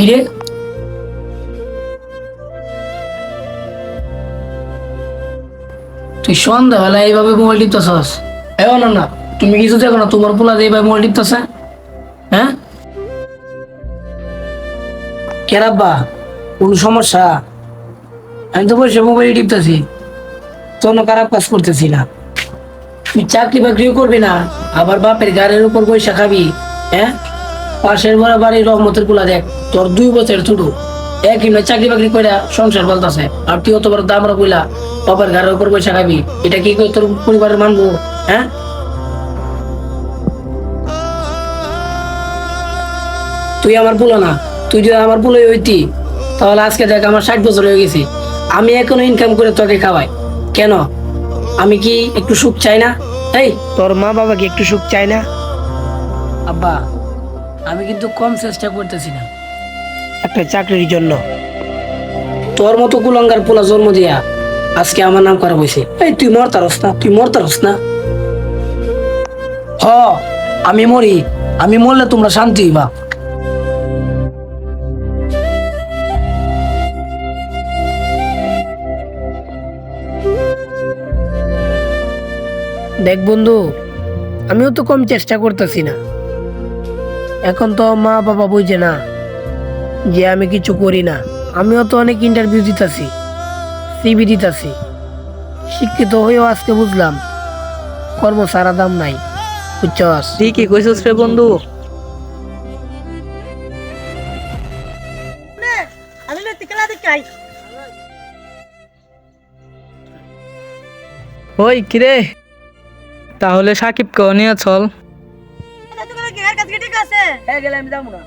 কিরে তুই সন্ধ্যাবেলা এইভাবে মোবাইল টিপতেছস? এও না না, তুমি কিছু দেখো না তোমার পোলা যে এইভাবে মোবাইল টিপতেছে? হ্যাঁ কেরাব্বা, কোন সমস্যা? আমি তো বসে মোবাইল টিপতেছি, কোনো খারাপ কাজ করতেছি না। তুই চাকরি বাকরিও করবি না, আবার বাপের গাড়ির উপর পয়সা খাবি। হ্যাঁ, পাশের বড় বাড়ির রহমতের পোলা দেখ, তোর 2 বছর ছোট, একই নয় চাকরি বাকরি করে সংসার বলতেছে, আর তুই অত বড় দামরা বইলা বাবার গাড়ির উপর পয়সা খাবি। এটা কি করে তোর পরিবারের মানবো? হ্যাঁ, তুই আমার পোলা না। তুই যদি আমার পোলাই হইতি, তাহলে আজকে দেখ আমার 60 বছর হয়ে গেছি, আমি এখনো ইনকাম করে তোকে খাওয়াই। কেন? আমি কি একটু সুখ চাই না? এই তোর মা বাবা কি একটু সুখ চাই না? আব্বা, আমি কিন্তু কম চেষ্টা করতেছি না একটা চাকরির জন্য। তোর মতো কুলাঙ্গার পোলা জন্ম দিয়া আজকে আমার নাম করা হয়েছে। এই তুই মরতারস না, তুই মরতারস না। হ, আমি মরি, আমি মরলে তোমরা শান্তি হইবা। দেখ বন্ধু, আমিও তো কম চেষ্টা করতেছি না। এখন তো মা বাবা বুঝে না যে আমি কিছু করি না। আমিও তো অনেক ইন্টারভিউ দিতেছি, সিভি দিতেছি। শিক্ষিত হয়েও আজকে বুঝলাম কর্ম সারা দাম নাই। বুঝছস? ঠিকই কইছস রে বন্ধু। ওই কিরে, তাহলে সাকিবকেও নিয়ে চল। হ্যাঁ গেলে আমি যাবো না।